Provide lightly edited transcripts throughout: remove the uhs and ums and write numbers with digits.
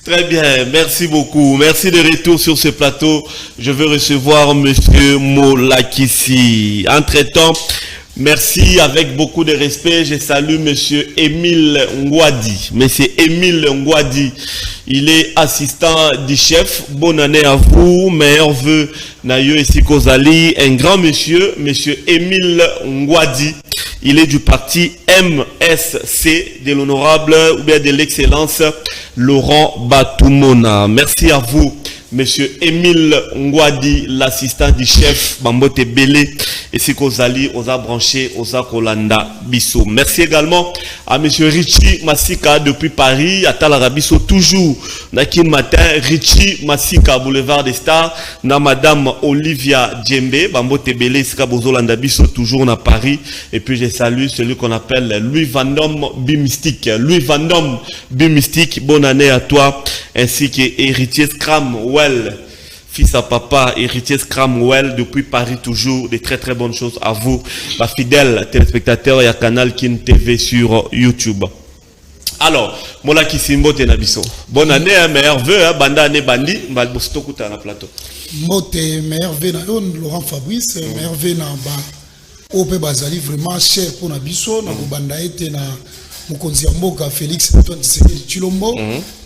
Très bien, merci beaucoup. Merci de retour sur ce plateau. Je veux recevoir Monsieur Molakisi. Entre-temps, merci avec beaucoup de respect. Je salue Monsieur Émile Ngwadi. Monsieur Émile Ngwadi, il est assistant du chef. Bonne année à vous. Meilleurs vœux. Nayo ici Kozali. Un grand monsieur, Monsieur Émile Ngwadi. Il est du parti MSC de l'honorable ou bien de l'excellence Laurent Batoumona. Merci à vous, Monsieur Émile Ngwadi, l'assistant du chef Bambote Belé. Et si Kozali, Oza branché, Oza Kolanda Bisso. Merci également à Monsieur Richie Massika depuis Paris, à Talarabisso, toujours. Nakin matin, Richie Massika, boulevard des Stars. Na Madame Olivia Djembe, Bambote Belé, Sika Bozolanda Bisso, toujours à Paris. Et puis je salue celui qu'on appelle Louis Vandom Bimistique. Louis Vandom Bimistique, bonne année à toi, ainsi que héritier Scramwell, fils à papa, héritier Scramwell depuis Paris, toujours des très très bonnes choses à vous, ma fidèle téléspectateur et à Canal Kin TV sur YouTube. Alors, Molakisi Mbote Nabiso. Bonne année, meilleur vœu, banda année bandi, Malbosto Kuta na plateau. Mbote, meilleur vœu na Laurent Fabrice, meilleur vœu na Ope Bazali, vraiment cher pour Nabiso, na banda été na Mokonzi Mboka Félix Antoine Tshisekedi Tshilombo,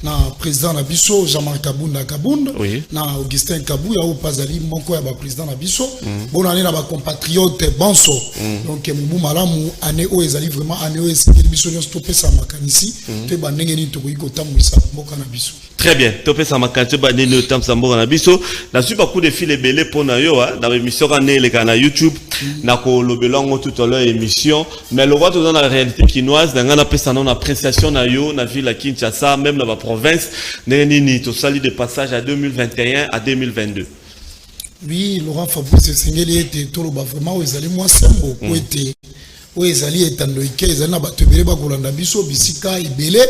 na président Nabiso Jean-Marc Kabunda, na Augustin Kabou, ya Opazali Moko ya président Nabiso. Bonne année na ba compatriote Banso. Donc Moubou Malamu année o ezali vraiment année o ezali biso nyos topé sa makanisi, te bandenge ni tokoyi kotamwisa Mboka Nabiso. Très bien, topé sa makanisi bandenge ni otamwisa Mboka Nabiso. Na suis pas coup de fil belé pour na yo dans l'émission année le kana YouTube, na ko lobelongo tout à l'heure émission, mais le roi dans la réalité quinoise dans na pesa na appréciation na yo na ville à Kinshasa, même dans la province, neni to sali de passage à 2021 à 2022. Oui, Laurent Fabrice Sengeli était toloba vraiment aux ali moi sembo ko était o ezali etandoike ezali na bato ebele bakolanda biso bisika ibele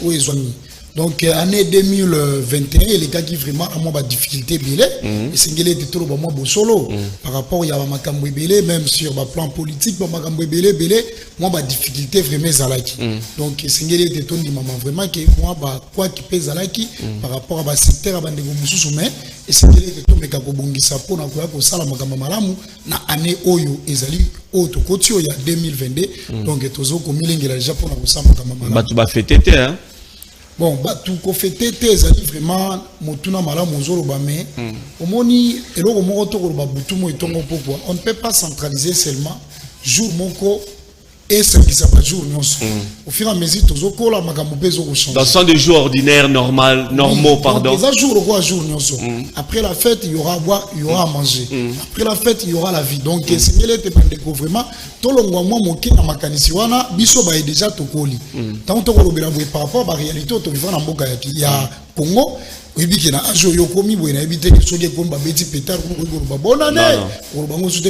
o ezwami. Donc année 2021 les gars qui vraiment à moi ba difficulté belé et Sengeli était toloba moi bosolo par rapport ya ba makambo ebele même sur ba plan politique ba makambo ebele moi ba difficulté vraiment zalaki. Donc Sengeli était tondi maman vraiment que moi ba quoi qui pèse zalaki par rapport à ba secteur ba ndeko mususu mais et Sengeli était to meka ko bongisa pona ko ya ko sala makambo malamu na année oyo ezali o to kotio ya 2022 donc tozo ko milengela déjà pona ko sala makambo malamu. Ba tu ba fêter hein. Bon, bah tout qu'on fait tété, ça dit vraiment, motuna mala mozoro bame. Omoni, et là, on ne peut pas centraliser seulement jour moko et ce qui s'appelle jour nyonso. Au fur et à mesure, tous au la magamoube changer. Dans son des jours ordinaires, normaux, pardon. Les jours au jour nyonso. Après la fête, il y aura à boire, il y aura à manger. Après la fête, il y aura la vie. Donc, c'est que les témoins vraiment, tout le monde moqué dans ma canisiwana, biso ba déjà to koli. Tant que vous par rapport à la réalité, tu vivras dans Mboka il y a Congo. Oui, bien qu'il y a un jour, il y a éviter que ce soit comme Betty Pétard ou bonne année.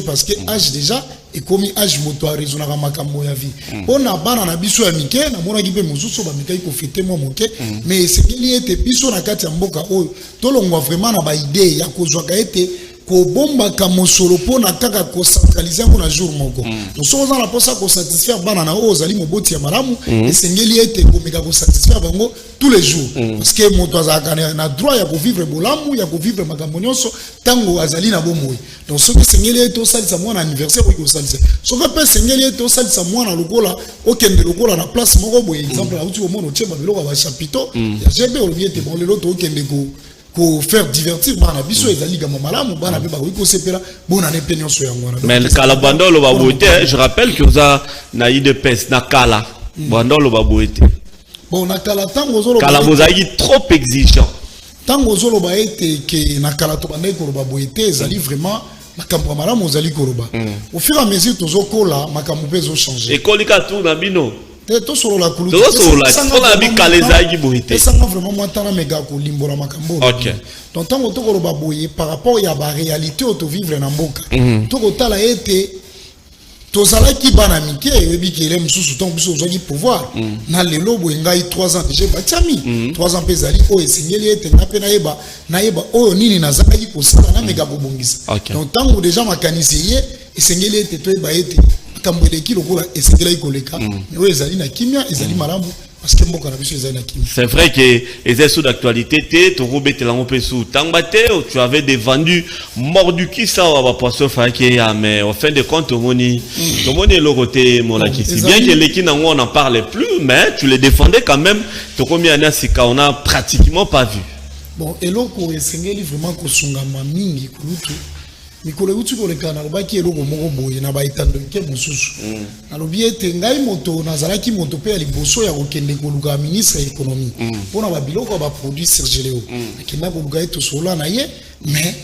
Parce que âge déjà est commis âge moto à raisonner à ma cambo ya vie. On a ban na biso ya mike, na mona gibe mususu ba mike ko fêter moi moke, mais ce qu'il y était biso na kati ya mboka o to longwa vraiment na ba idée ya ko zwaka ete ko bomba ka mosolo pona kaka ko centraliser ko na jour moko. Donc so za na posa ko satisfaire bana na o zali moboti ya malamu et sengeli ete ko meka ko satisfaire bango tous les jours parce que moto azaka na droit ya ko vivre bolamu ya ko vivre makambo nyonso tango azali na bomoi. Donc ce que sengeli ete o salisa mwana anniversaire ko salisa. So que pe sengeli ete o salisa mwana lokola o kende lokola na place moko boye exemple la uti o mono chemba biloko ba chapiteau ya jebe o bien te bon le loto o kende ko faire divertir bana biso ezali ga malamu bana be ba ko sepela bonne année penyon so yango. Mais le kalabandolo ba boité, je rappelle que za na ide pes na kala bandolo ba boité. Bon na kala tango zolo kala bozaki trop exigeant. Tango zolo ba ete ke na kala to bandai ko ba boité ezali vraiment makambo malamu ezali ko roba. Au fur et à mesure tozo kola makambo pezo changer. Et kolika tout na bino. Tout sur la couleur. Tout sur la ça m'a vraiment maintenant méga ko limbola makambo. OK. Donc tant que to ba boye par rapport ya ba réalité auto vivre na mboka. To ko tala ete to sala ki bana mike e bi ke le msusu ton biso zo ki pouvoir. Na lelo bo ngai 3 ans déjà batami. 3 ans pezali o esengeli ete na pe na yeba o nini na zaki ko sala na méga ko bongisa. Donc tant que déjà makanisiye esengeli ete to ba ete kambwele ki lokola esengela ikoleka. Mais ezali na kimia ezali malamu parce que mboka na biso ezali na kimi. C'est vrai que les sous d'actualité tu robete la on peut sous tangbaté tu avais des vendus mordus qui ça va poisson faké mais au fin de compte tout le monde est le côté mon Lakissi. Bien que les qui on n'en parlait plus mais tu les défendais quand même. Tu combien on a pratiquement pas vu. Bon et l'autre pour essayer vraiment ko sungama mingi kulutu. Mikolo utu ko lekana lobaki eloko moko boye na ba itando ke mususu. Alobi ete ngai moto nazalaki moto pe ali boso ya kokende ko luka ministre ya économie. Pona ba biloko ba produit surgelé. Akina ko luka eto sola na ye mais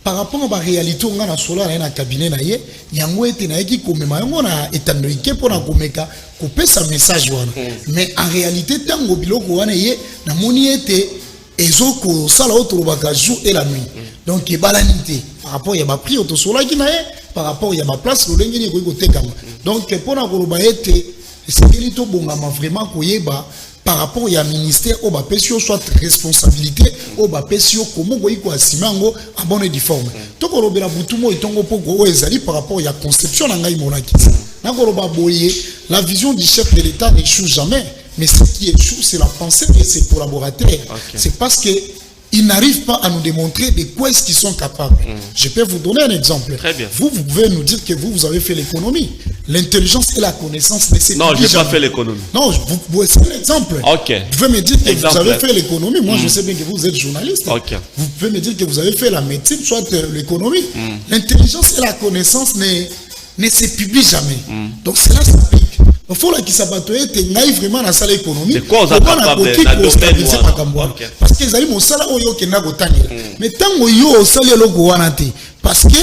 par rapport à la réalité on a na sola na cabinet na ye yango ete na yeki ko mema yango na itando ke pona ko meka ko pesa message wana. Mais en réalité tango biloko wana ye na moni ete ezoko sala otolobaka jour et la nuit. Donc balanité par rapport ya ba prix otosola ki na ye par rapport ya ba place lo lengeni ko tekama. Donc pona koloba ete c'est to bongama vraiment koyeba par rapport ya ministère au ba pesio soit responsabilité au ba pesio komo ko iko asimango abone di forme. To kolobela butumo itongo poko o ezali par rapport ya conception na ngai monaki. Na koloba boye la vision du chef de l'État n'échoue jamais. Mais ce qui échoue, c'est la pensée de ses collaborateurs. C'est parce qu'ils n'arrivent pas à nous démontrer de quoi est-ce qu'ils sont capables. Je peux vous donner un exemple. Très bien. Vous pouvez nous dire que vous avez fait l'économie. L'intelligence et la connaissance ne s'est non, je n'ai pas fait l'économie. Non, c'est un exemple. Okay. Vous pouvez me dire que exemple. Vous avez fait l'économie. Moi, je sais bien que vous êtes journaliste. Okay. Vous pouvez me dire que vous avez fait la médecine, soit l'économie. L'intelligence et la connaissance ne se publient jamais. Donc, cela s'applique. Il faut que ça soit vraiment dans la économie. C'est quoi, on a parce que les gens mais tant que sali parce que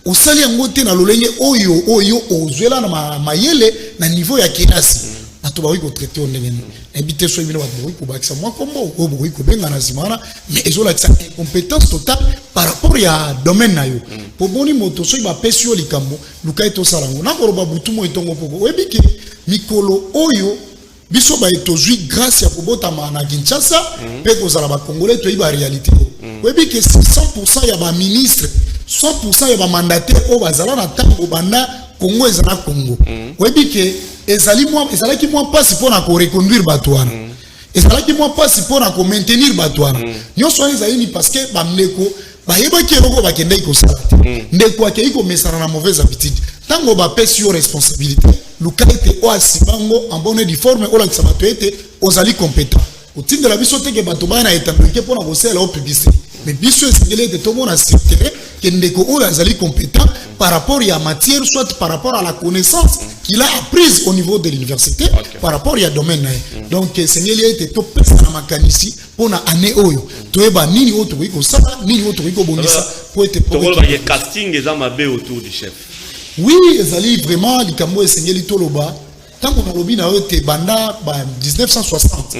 au sali ngote na lolenge oyo ozwela na mayele na niveau ya kilasi bato ba ko traiter ondenge invité so bino bato ko bakisa moi kombo ko ko benga na zimana mais ezola tsa compétence totale par rapport ya domaine na yo po boni moto so ba pesio likambo luka eto salango na ko ba butumo etongo poko webiki mikolo oyo biso ba etozui grâce ya kobotama na Kinshasa pe kozala ba congolais to iba réalité webiki 100% ya ba ministre 100% ya ba mandataire o bazala na tango banda Congo ezala Congo webiki ezalaki moi passe pour na ko reconduire batwana ezalaki moi passe pour na ko maintenir batwana nyoso ezali ni parce que ba mleko ba yebaki eloko ba kende ko sala ndeko akei ko mesana na mauvaise habitude tango ba pesi yo responsabilité lukaite o asibango en bonne et forme o la kisabato ete ozali compétent otinde la biso teke bato bana etambuke pona ko sala o publicité mais biso esengele de tout monde a secteur que ndeko o azali compétent par rapport à la matière soit par rapport à la connaissance qu'il a apprise au niveau de l'université par rapport à domaine donc esengele ete to pesa na makanisi pona année oyo toyeba nini o to ko sala nini o to ko bongisa pour être casting et amabe autour du chef. Oui, ezali vraiment likambo esengeli toloba tango na lobi na ote banda ba 1960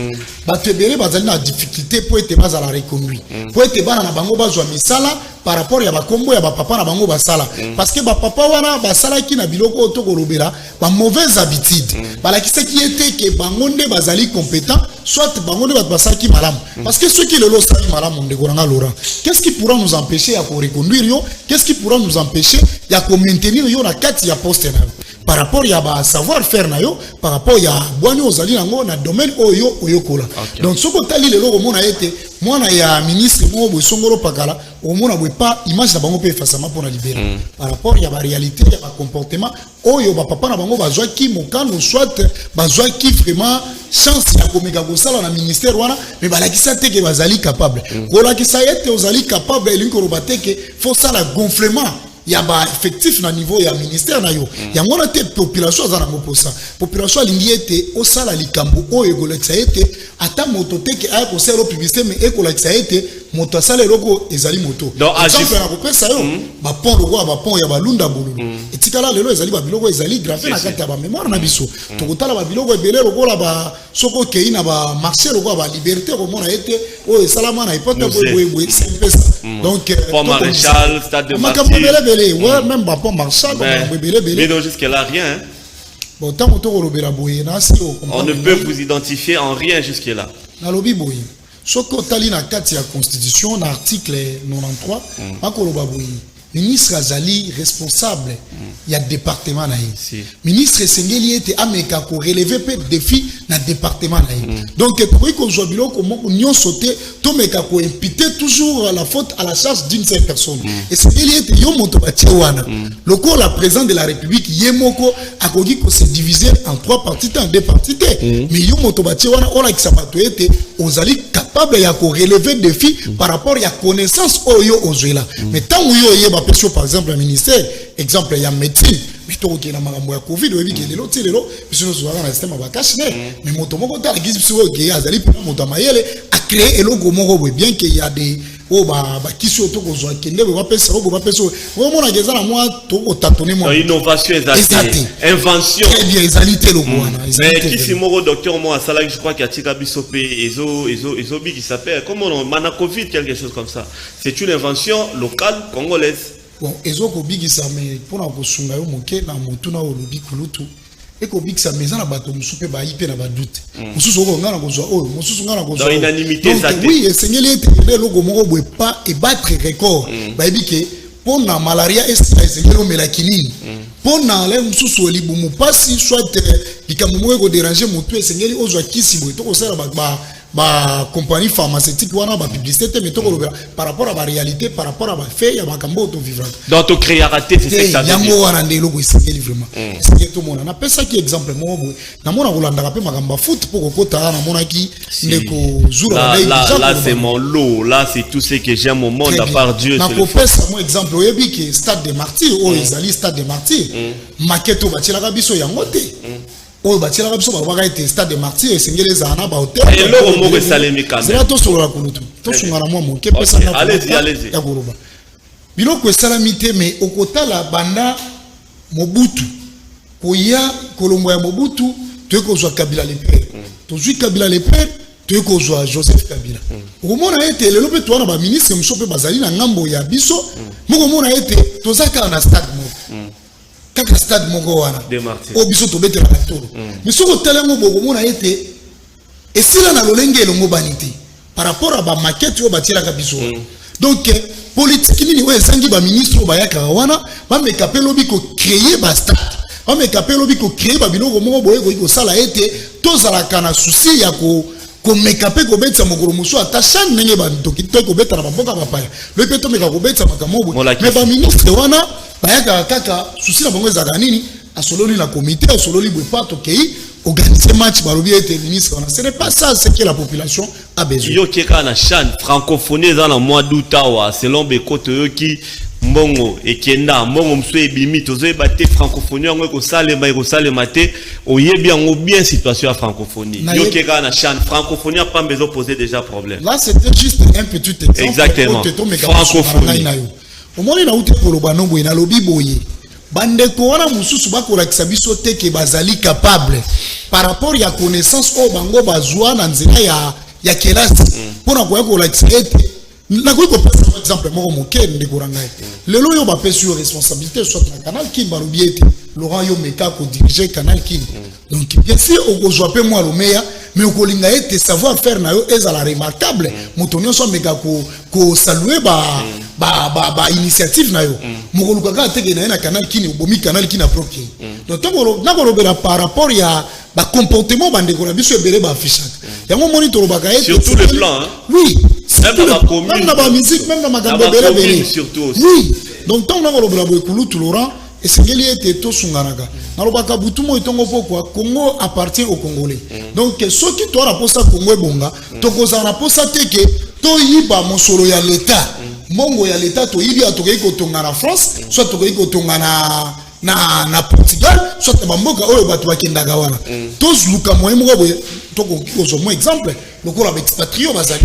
ba tebele bazali na difficulté pour être bas à la reconduire pour être bana na bango bazwa misala par rapport ya ba kombo ya ba papa na bango basala parce que ba papa wana basala ki na biloko to kolobela ba mauvaise habitude ba la qui était que bango nde bazali compétent soit bango nde basala ki malam parce que ceux qui le sali malam on de goranga Laurent qu'est-ce qui pourra nous empêcher à reconduire yo qu'est-ce qui pourra nous empêcher ya ko maintenir yo na kati ya poste na par rapport ya ba savoir faire na yo par rapport ya bwani ozali nango na domaine oyo kola donc soko tali lelo komona ete mwana ya ministre mo bosongolo pakala omona bwe pas image na bango pe fasama pour na libérer par rapport ya ba réalité ya ba comportement oyo ba papa na bango bazwa ki mokano soit bazwa ki vraiment chance ya komeka kosala na ministère wana mais balakisa te ke bazali capable kolakisa ete ozali capable elingo robate ke faut ça la gonflement ya ba effectif na niveau ya ministère na yo ya ngona te population za na moposa population alingi ete osala likambo oyo golekisa ete ata moto te ke ay ko selo publicité mais ekolekisa ete moto asala eloko ezali moto exemple na kopesa yo ba pont logo ba pont ya balunda bolulu etikala lelo ezali ba biloko ezali gravé na kati ya ba mémoire na biso to kotala ba biloko ebele lokola ba soko kei na ba marché lokola ba liberté ko mona ete o esalama na ipota boye c'est pesa donc pont Maréchal stade de Martyrs ouais même ba pont Maréchal mais non jusque là rien bon tant que robera boye na si on ne peut vous identifier en rien jusque là na lobi boye soko tali na kati ya constitution na article 93 akoloba boye ministre azali responsable il y a département na ministre Sengeli était ameka ko relever pe défi na département na donc pour que zo biloko mo union sauté to meka ko imputer toujours la faute à la charge d'une seule personne et Sengeli était yo moto batiewana loko la président de la République yemoko akoki ko se diviser en 3 parties en 2 parties mais yo moto batiewana ola kisabato était ozali capable ya ko relever défi par rapport ya connaissance oyo ozwela mais tant yo yeba par exemple le ministère exemple il y a médecine mais to ki na makambo ya covid oyebi ke lelo tilelo biso no zuwa na système ba cash mais moto moko ta gizi biso ke azali pe moto mayele a créer eloko moko bien que il y a des ba kiso to ko zuwa kende ba pesa ba pesa o mona geza na moi to ko tatone moi innovation exacte invention très bien ezalité lo wana mais qui si moko docteur moi asala je crois qu'il y a tika biso pe ezo bi qui s'appelle comment on mana covid quelque chose comme ça c'est une invention locale congolaise. Bon, ezo ko bigisa mais pona ko sunga yo moke na motuna o lobi kulutu e ko bigisa mais na bato musupe ba yipe na ba doute mususu ko ngana ko zo o mususu ngana ko zo dans unanimité ça oui esengeli ete de logo moko boye pas et battre record ba yibike pona malaria esengeli o melakinini pona le mususu libumu pasi soit likambo moko ko déranger mutu esengeli o zo kisi boye to ko sala ba compagnie pharmaceutique wana ba publicité mais to ko par rapport à la réalité par rapport à ba fait ya makambo to vivre donc to créer raté c'est ça yango wana ndelo ko isengeli vraiment c'est tout mona na pesa ki exemple mo na mona kolanda ka pe makambo foot pour ko kota na mona ki ndeko zura là c'est mon lot là c'est tout ce que j'aime au monde à part Dieu c'est le pesa mo exemple oyebi ke stade des martyrs o ezali stade des martyrs maketo batila ka biso yango te o batila ka biso ba ka stade des martyrs esengeli zana ba hotel et le moko salemi quand même c'est là to sur la kulutu to sungana mo mo ke pesa na allez-y ya goroba biloko esalamite mais okotala banda Mobutu koya kolombo ya Mobutu to ko zwa Kabila le père to zwi Kabila le père to ko zwa Joseph Kabila okomona ete lelo pe to na ba ministre msope bazali na ngambo ya biso moko mona ete to zaka na stade mo kaka stade moko wana o biso to betela na toro mais soko talango bokomona ete esila na lolenge elongo banité par rapport à ba maquette o batila ka biso donc politique nini o ezangi ba ministre o bayaka wana ba mekape lobi ko créer ba stade ba mekape lobi ko créer ba biloko moko boye ko sala ete tozala kana souci ya ko mekape ko betsa mokoro muso atasha nenge ba ntoki to ko betala ba mboka bapaya le peto meka ko betsa makamobo mais ba ministre wana bayaka kaka souci na bango ezaka nini asololi la comité asololi boye pato kei organiser match balobi était ministre ce n'est pas ça ce que la population a besoin yo keka na chan francophonie dans le mois d'août selon bekoto qui mbongo ekenda mbongo mso ebimi tozo ebate francophonie yango ko salema te oyebi yango bien situation ya francophonie yo keka na chan francophonie a pas besoin poser déjà problème là c'était juste un petit exemple exactement francophonie au moins na uté koloba nombo ina lobi boye bandeko wana mususu bakolakisa biso te ke bazali capable par rapport ya connaissance o bango bazwa na nzela ya kelasi pona ko kolakisa ete na ko pesa par exemple moko mokene ndeko rangai lelo yo ba pesa yo responsabilité soit na canal qui balubi ete Laurent yo meka ko diriger canal qui donc bien sûr o kozwa pe moi lomeya mais o kolinga ete savoir faire na yo ezala remarquable motonyo so meka ko saluer ba initiative na yo mokoluka ka teke na canal kini obomi canal kini aproki donc na ko robela par rapport ya ba comportement bande ko na biso ebele ba affichage yango monitor ba ka sur tous les plans oui même dans la commune même dans la musique même dans makambo ebele surtout oui donc tant na ko robela boy kulutu Laurent et c'est qu'il était tout sunganaka na lobaka butu mo itongo pokwa Congo appartient aux Congolais donc ceux qui toi la posa Congo bonga to koza na posa teke to yiba mosolo ya l'état mongo ya l'état to yibi atokai ko tonga na France soit tokai ko tonga na Portugal soit ba mboka oyo batu bakendaka wana to zuluka moye moko boye to ko zo mo exemple lokola ba expatrié bazali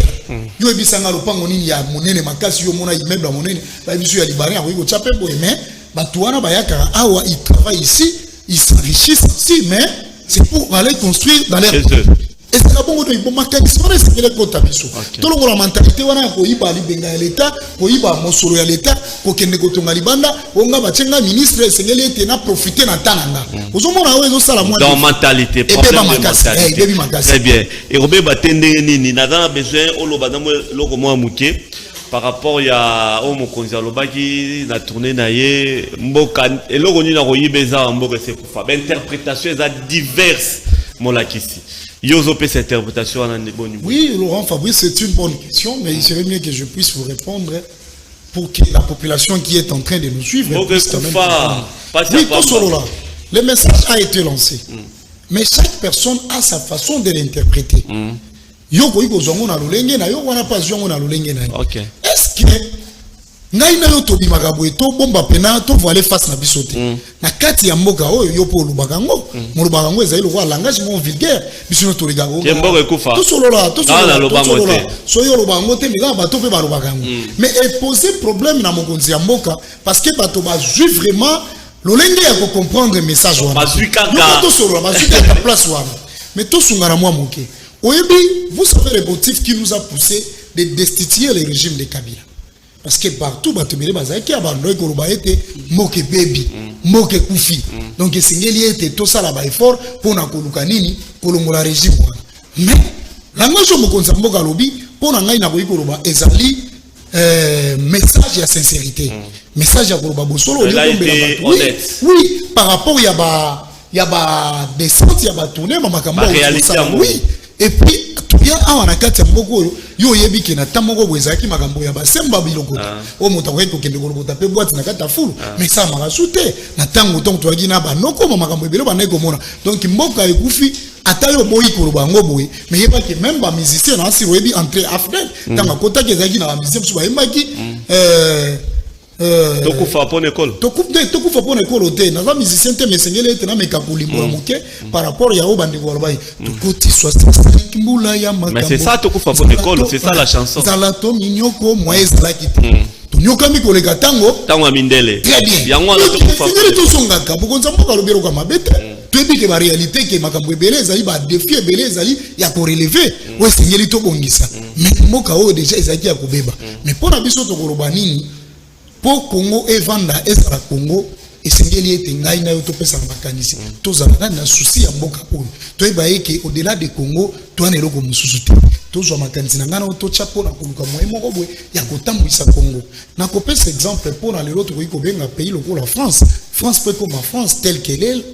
yo ebisanga lopango nini ya monene makasi yo mona immeuble monene ba biso ya Libanais ko chape boye mais Batouana Bayaka, awa, ils travaillent ici, ils s'enrichissent ici, mais c'est pour aller construire dans les. Et c'est la bonne chose, il faut c'est que les quotas biso. Tout le monde la mentalité, on a quoi, il va aller benga l'État, quoi, il va monsolo l'État, quoi, qu'il ne goûte malibanda, on va battre un ministre, c'est qu'il était na profiter na tananga. Aux hommes on a eu ça la moitié. Dans mentalité, problème de mentalité. Très bien. Et Robert Batende ni n'a pas besoin, on le badamo logo moi mouké. par rapport à Omokonzi Alobaki, la tournée naïe, Mboka, et là on y a royé beza Mboka c'est pour faire. Interprétation est diverses, Molakisi. Yozope cette interprétation en un bon niveau. Oui, Laurent Fabrice, c'est une bonne question, mais il serait mieux que je puisse vous répondre pour que la population qui est en train de nous suivre puisse quand même comprendre. Oui, tout solo là. Le message a été lancé, mais chaque personne a sa façon de l'interpréter. Yoko iko zongo na lolenge na yo wana pas zongo na lolenge na. OK. Est-ce que ngai na yo to bimaka boye to bomba pena to voile face na bisote. Na kati ya mboka oyo yo po lubakango, mo lubakango ezali lokwa langage mon vulgaire, biso to ligango. Kembo ekufa. To solo là, to solo là. So yo lubango te miga ba to pe ba lubakango. Mais elle poser problème na mokonzi ya mboka parce que bato ba juif vraiment lolenge ya ko comprendre message wana. To solo là, bazuka ta place wana. Mais to sungara moi moké. Vous savez le motif qui nous a poussé de destituer le régime de Kabila. Parce que partout, Batumele Bazaki a abandonné Koloba était moke baby, moke koufi. Donc, c'est était tout ça là-bas fort pour na Kolukanini, Kolongola régime. Mais, la major Mokonzambo Galobi, pour na ngai na Koloba, ezali message à sincérité. Message à Koloba Bosolo. Oui, par rapport, il y a descente, il y a tournée, ma réalité. Oui. Et puis, tout bien, on a quatre moko yo yebi ki na tamoko bwezaki makambo ya basemba biloko. O motawe ko kende ko taper boîte na kata fulu. Mais ça m'a rajouté. Na tango tongo to agina ba noko makambo ebelo ba neko mona. Donc mboka ekufi atayo boyi ko bango boyi. Mais yeba ki même ba musicien na si webi entrer Afrique. Tanga kota ke zaki na ba musicien so ba yemaki tokufa pour l'école. Tokufa pour l'école te na ba musicien te mesengele te na mekakuli mbola moke par rapport ya obandi ko lobai. Tokoti 65 mbula ya makambo. Mais c'est ça tokufa pour l'école, c'est ça la chanson. Zalato minyoko moise la kiti. Tonyoka mi kolega tango. Tango mindele. Très bien. Yango na tokufa. C'est tout son gaka. Bokonza mboka lobero kwa mabete. Toyebi ke ba réalité ke makambo ebele ezali ba défi ebele ezali ya ko relever. O sengeli to bongisa. Mais mboka o déjà ezaki ya kobeba. Mais pona biso to koloba nini? Pour Congo et Vanda et la Congo et sengeli ete ngai na yo to pesa makanisi to zalaka na souci ya mboka oyo to ebaye ke au-delà de Congo to ana eloko mususu te to zo makanisi na ngana to chapo na koluka moye moko boye ya kotambwisa Congo na ko pesa exemple pour na lelo to ko benga pays loko la France peut comme la France telle qu'elle est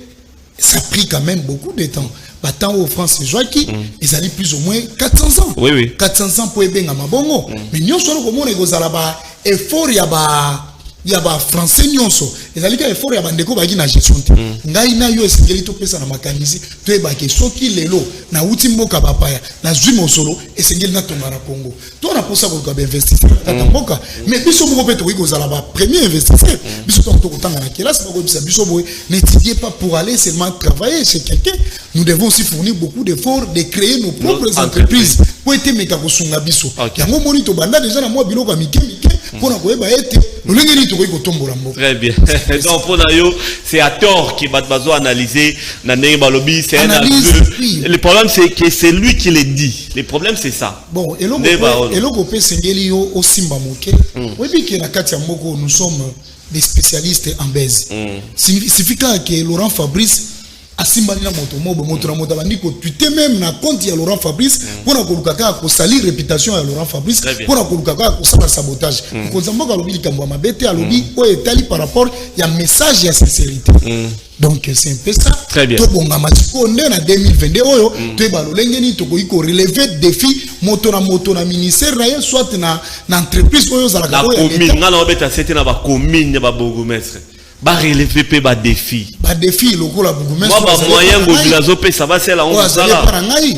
ça a pris quand même beaucoup de temps. Battant au France Joaki, ils allaient plus ou moins 400 ans. Oui. 400 ans pour ebenga mabongo. Mais nous sommes comme on est gozala ba effort ya ba français nyonso. Ils allaient ka effort ya bandeko ba na gestion te. Ngai na yo esengeli to pesa na makanisi to eba ke soki lelo na uti mboka bapaya na zwi mosolo esengeli na tonga na Congo. To na posa ko ka investisseur kata mboka. Mais biso moko pe to gozala ba premier investisseur. Biso to kotanga na kelasi ba ko biso boy n'étudiez pas pour aller seulement travailler chez quelqu'un. Nous devons aussi fournir beaucoup d'efforts de créer nos propres entreprises pour être meka kosunga biso. Yango moni to banda déjà na moi biloko mike pour na koyeba ete lolengeli to ko tombola mboka. Très bien. Donc pour Nayo, c'est à tort qui va besoin analyser na ndenge balobi, c'est un aveu. Le problème c'est que c'est lui qui le dit. Le problème c'est ça. Bon, eloko pe sengeli yo osimba moke. Webi ke na kati ya moko nous sommes des spécialistes en baise. Signifie que Laurent Fabrice asimba na moto na moto bandi ko tuite même na compte ya Laurent Fabrice pour na kolukaka ko salir réputation ya Laurent Fabrice pour na kolukaka ko sala sabotage ko zamboka lobi likambo mabete alobi o etali par rapport ya message ya sincérité. Donc c'est un peu ça. Très bien. To bonga masiko nde na 2022 oyo to ba lolengeni to ko relever défi moto na ministère na soit na entreprise oyo zala ka oyo commune ngala obeta c'était na ba commune ba bourgmestre ba relever pe ba défi lokola bourgmestre ba moyen mobilazo pe ça va c'est la on sala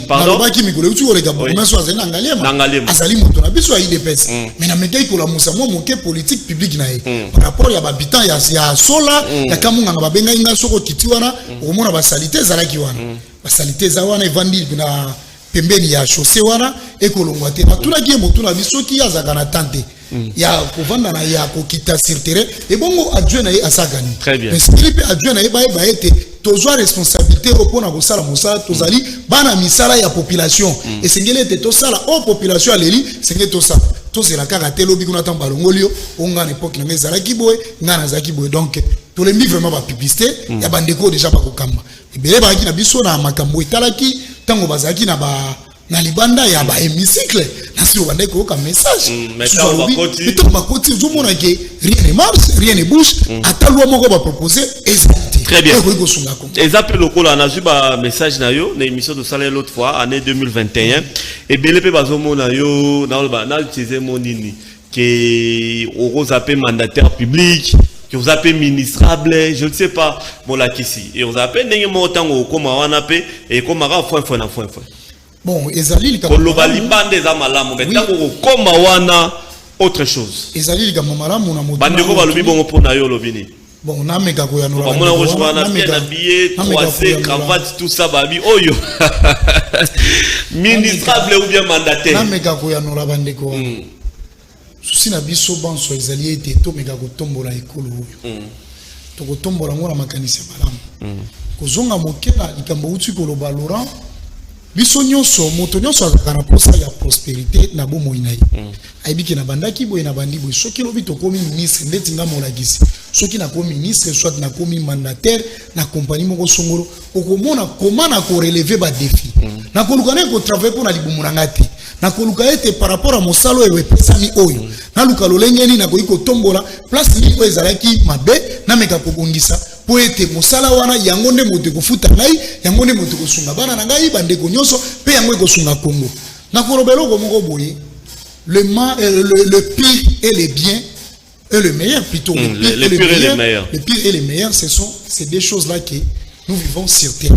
pardon ba ki mikolo uti olega bourgmestre azali ngaliema azali moto na biso aide pesa mais na mekai ko la musa mo moke politique publique na ye par rapport ya habitant ya sola ya kamunga ba benga inga soko kiti wana omona ba salite zalaki wana ba salite za wana evandi na pembeni ya chaussée wana ekolongwa te na tuna ki moto na biso ki azaka na tante ya kovanda na ya kokita sur terrain et bongo adjoint na ye asagani. Très bien. Mais skilipe adjoint na ye ba ete tozo responsabilité opona ko sala mosala tozali bana misala ya population et sengele ete to sala o population aleli sengele to sala tozela kaka te lobi kuna tamba longolio onga na époque na ngezala kiboy ngana za kiboy donc to lembi vraiment ba publicité ya bandeko déjà ba kokamba ebele ba ki na biso na makambo etalaki tango bazaki na ba na libanda ya ba hémicycle na si obanda ko ka message mais tant va côté rien ne marche, rien ne bouge, ata loi moko ba proposer ezalité. Très bien. Ezapé lokola on a vu ba message na yo na émission de salaire l'autre fois année 2021 et belepe bazomo na yo na utiliser monini que oro zappé mandataire public que vous appelez ministrable, je ne sais pas molakisi et vous appelez ndenge montant au koma wana pe et koma ra foi. Bon, ezali ko lobali bande za malamu mais tant ko koma wana autre chose. Ezali liga malamu na moto. Bande ko balobi bongo pona yo lobini. Bon, na meka ko ya no la. Mona rochement na bien habillé, croisé, cravate, tout ça babi. Oyo. Ministrable ou bien mandataire. Na meka ko ya no la bande ko. Susi na biso banso ezali ete to meka ko tombola ekolo oyo. To ko tombola ngona makanisi malamu. Ko zonga mokela likambo uti ko loba Laurent. Biso nyonso moto nyonso azaka na posa ya prospérité na bomo inayi. Aibiki na bandaki boye na bandi boye soki lobi to komi ministre ndeti nga molagisi. Soki na komi ministre soit na komi mandataire na compagnie moko songolo okomona comment na ko relever ba défi. Na ko lukana ko travailler pour na libumu na ngati. Na ko lukana par rapport à mosalo ewe pesami oyo. Na luka lolengeni na ko iko tombola place ni ko ezalaki mabe na meka ko bongisa. Po ete mosala wana yango nde moto kofuta ngai yango nde moto kosunga bana na ngai bande ko nyonso pe yango kosunga Congo na kolobelo ko moko boye le pire et le bien et le meilleur plutôt le pire et le meilleur le pire et le meilleur c'est des choses là que nous vivons sur terre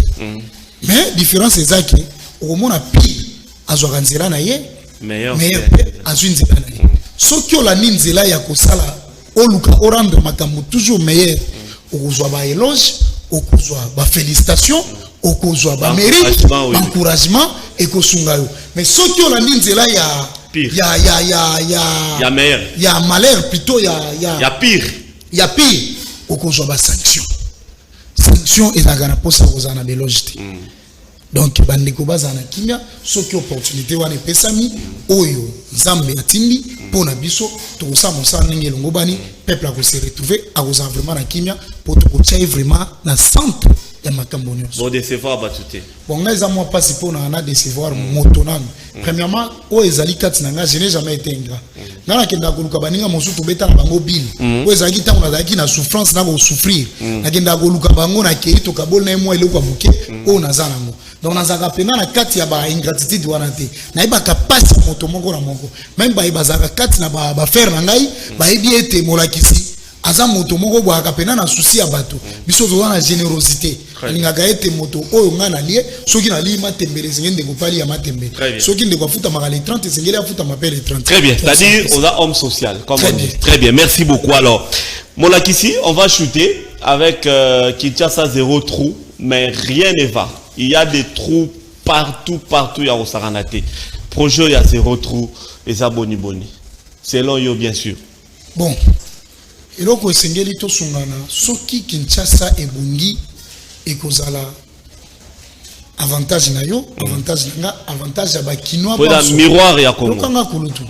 mais différence c'est ça que au moment a pire azwa nzela na ye meilleur azwa nzela na ye soki ola ninzela ya kosala oluka rendre makambo toujours meilleur okozwa ba éloge okozwa ba félicitations okozwa ba mérite encouragement et kosunga yo mais soki on a nzela ya meilleur ya malheur plutôt ya pire okozwa ba sanction ezagana posa kozana beloge te donc bandeko bazana kimia soki opportunité wana pesami oyo nzambe atindi pona biso to sa mosa ndenge longo bani peuple a se retrouver a koza vraiment na kimia pour to kotia vraiment na centre ya makambo nyonso bon décevoir batute bon nga eza moi pas pona na décevoir moto nanu premièrement o ezali kati na nga je n'ai jamais été ingrat ngana kenda koluka baninga mosusu beta na bango bili o ezali tango na zaki na souffrance na ko souffrir na kenda koluka bango na kei to kabol na moi eloko muke o nazana ngo donc nazaka pena na kati ya ba ingratitude wana te na iba kapasi moto moko na moko même ba ibazaka kati na ba faire na ngai ba ebi ete molakisi aza moto moko bwa kapena na souci ya bato biso zo na générosité lingaka ete moto oyo nga na lie soki na li matembele ngende ko pali ya matembele soki ndeko futa makale 30 sengeli afuta mapele 30 très bien c'est-à-dire on a homme social comme on dit très bien merci beaucoup alors molakisi on va shooter avec Kinshasa 0 trou mais rien ne va. Il y a des trous partout, il y a Osaranate. Projet, il y a 0 trou, et ça boni. Selon yo, bien sûr. Bon. Et donc, au Sengeli to sungana, soki Kinshasa et Bungi, et kozala avantage na yo, avantage ya bakinois banso. Pour miroir ya Congo. Lokanga kulutu.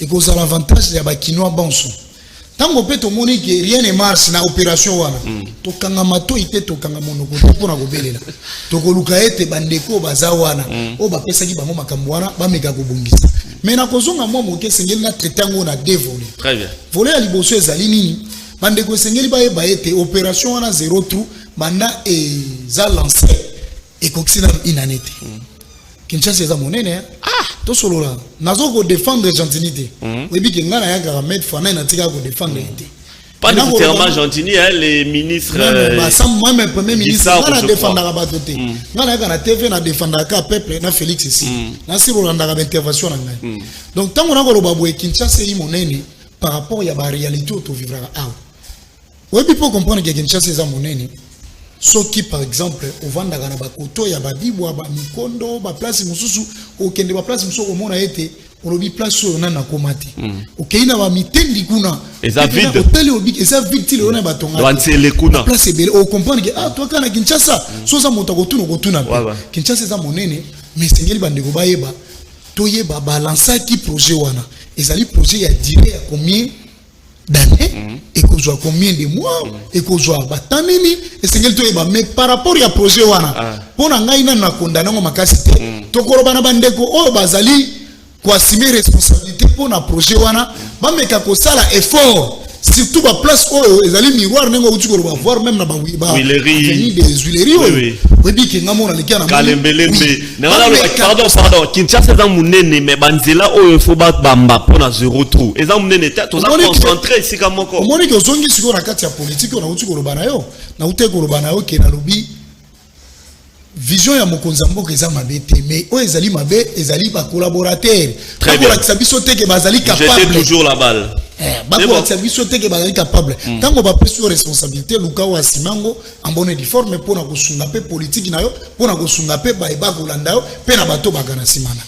Et kozala avantage ya bakinois banso. Tango pe to moni que rien ne marche na opération wana to kanga mato ite to kanga monoko to pona ko belela to ko luka ete bandeko baza wana o ba pesa ki bango makambo wana ba meka ko bongisa mais na kozonga mo moke sengeli na traiter na dévolé très bien voler ya liboso ezali nini bandeko sengeli ba yeba ete opération wana 0 trou banda za lancé et koksina inanete Kinshasa eza monene to solola nazo ko défendre gentilité webi ke ngana ya ga mettre fana na tika ko défendre été pas nécessairement gentini les ministres moi même premier ministre ngana défendre ka batote ngana ya na TV na défendre ka peuple na Félix ici na sirolanda ka intervention na ngai donc tango na ko loba boye Kinshasa yi monene par rapport ya ba réalité to vivra a webi pour comprendre que Kinshasa eza monene soki par exemple ovanda kana bakoto ya badibwa ba mikondo ba place mususu okende ba place mususu omona ete olobi place oyo na komati okeina ba mitendi kuna eza vide hotel obiki eza vide le ona batonga wansele kuna place bele o comprendre que toi kana Kinshasa soza moto kotuna Kinshasa eza monene mais sengeli bandeko bayeba toyeba balancer ki projet wana ezali projet ya durée ya combien d'années et qu'on soit combien de mois et qu'on soit batanini et c'est quelque chose mais par rapport à projet wana pour na ngai na condamner ngo makasi te to koloba na bandeko o bazali quoi assumer responsabilité pour un projet wana ba meka ko sala effort surtout ba place oyo ezali miroir nengo uti ko ba voir même na ba Huileries des Huileries oui dit que ngamo na likia na Kalembelembe pardon Kinshasa za munene me banzela oyo fo ba bamba pour na zéro trou eza munene to za concentrer sika moko omoni ko zongi siko na kati ya politique na uti ko bana yo na uti ko bana yo ke na lobi vision ya mokonzi mboka eza mabe te mais o ezali mabe ezali ba collaborateur ba biso te ke bazali capable jeter toujours la balle ba biso te ke bazali capable tango ba prise de responsabilité luka wa simango en bonne et forme pour na kosunga pe politique na yo pour na kosunga pe ba eba kolanda yo pe na bato bagana simana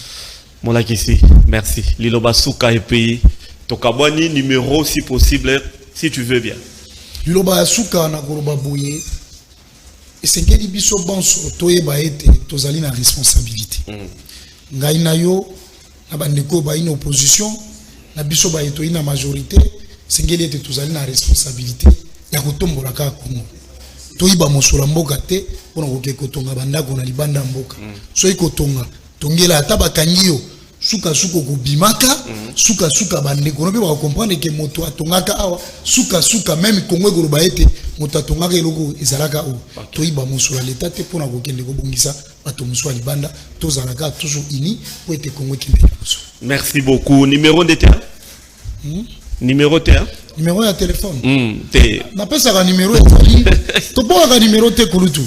Molakisi merci Liloba Suka et pays tokabwani numéro si possible si tu veux bien Liloba Suka na koloba boye et c'est que biso bonso toyeba ete tozali na responsabilité ngai na yo na bandeko ba ina opposition na biso ba eto ina majorité c'est que ete tozali na responsabilité ya kotombola ka Kongo toyiba mosola mboka te pona ko tonga bandako na libanda mboka so ikotonga tongela ata bakangiyo suka suka kubimaka suka bandeko no pe ba comprendre que moto atongaka awa suka même Kongo goloba ete moto atongaka eloko ezalaka o toyiba mosola l'état te pona ko kende ko bongisa bato mosola libanda tozalaka toujours uni pour ete Kongo kende liboso. Merci beaucoup. Numéro de terre numéro terre numéro ya téléphone na pesa ka numéro ezali to po ka numéro te kulutu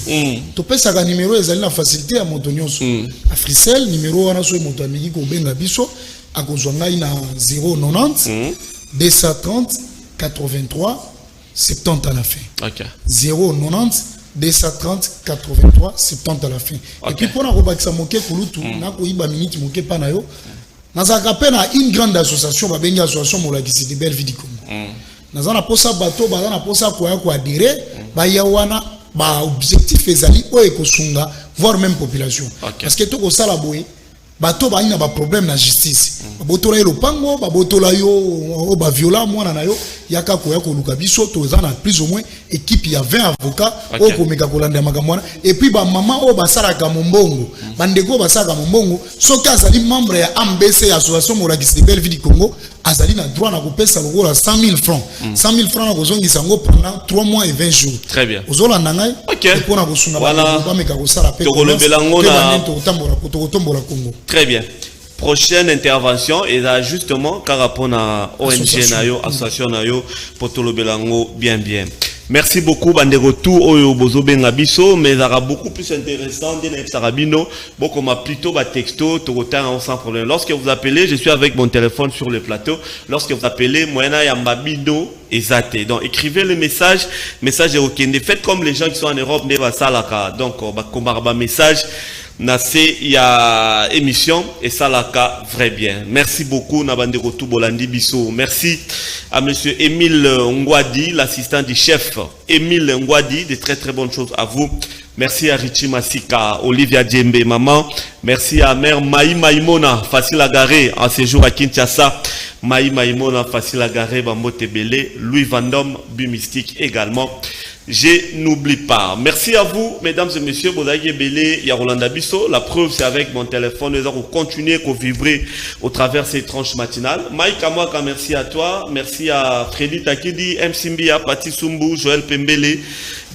to pesa ka numéro ezali na facilité ya moto nyonso Africell numéro wana so moto amiki ko benga biso akozwa ngai na 090 230 83 70 à la fin. OK. 090 230 83 70 à la fin. Et puis pour na ko bakisa moke kulutu na ko iba minute moke pa na yo nazaka pe na une grande association ba benga association Molakisi de belle vie du Congo. Nazana posa bato bazana posa ko adhérer ba yawana ba objectif ezali o ekosunga voire même population. Parce que to ko sala boye bato ba ina ba problème na justice. Babotola yo pango babotola yo o ba viola mwana na yo yaka ko luka biso to zana plus ou moins équipe ya 20 avocats o ko meka kolanda makamwana et puis ba maman o basala ka mombongo bandeko basala ka mombongo soki azali membre ya AMBC association Molakisi de belle vie du Congo azali na droit na kopesa lokola 100 000 francs 100 000 francs na kozongisa ngo pendant 3 mois et 20 jours. Très bien. Ozolanda ngai pour na kosunga ba meka kosala pe to belango na to tambola Congo. Très bien. Prochaine intervention et là justement car rapport à ONG nayo association nayo potolo belango bien. Merci beaucoup bande retour oyo bozo benga biso mais ça sera beaucoup plus intéressant de sarabino beaucoup ma plutôt ba texto to retard sans problème. Lorsque vous appelez, je suis avec mon téléphone sur le plateau. Lorsque vous appelez moyena ya mbabino ezate. Donc écrivez le message est OK. Faites comme les gens qui sont en Europe ne va salaka. Donc ba kombarba message Nassé il y a émission et ça la cas vrai bien. Merci beaucoup Nabandeko Bolandi Bisso. Merci à monsieur Émile Ngwadi, l'assistant du chef Émile Ngwadi, de très très bonnes choses à vous. Merci à Richie Massika, Olivia Djembe, maman. Merci à mère Maï Maïmona, facile à garer en séjour à Kinshasa. Maï Maïmona, facile à garer, Bambote Belé, Louis Vandom, Bumistique également. Je n'oublie pas. Merci à vous, mesdames et messieurs. Bodaïe Belé, Yarolanda Bisso. La preuve, c'est avec mon téléphone. Nous allons continuer à vibrer au travers ces tranches matinales. Mike Amwaka, merci à toi. Merci à Freddy Takidi, M. Simbia, Pati Sumbu, Joël Pembele,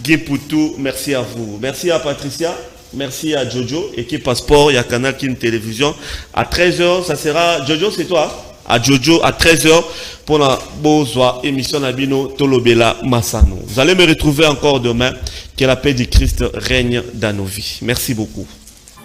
Guy Poutou. Merci à vous. Merci à Patricia. Merci à Jojo, équipe Passeport, il y a Canal Kin Télévision. À 13h, ça sera... Jojo, c'est toi? À Jojo à 13h pour la Bozwa émission Nabino Tolobela Massano. Vous allez me retrouver encore demain. Que la paix du Christ règne dans nos vies. Merci beaucoup.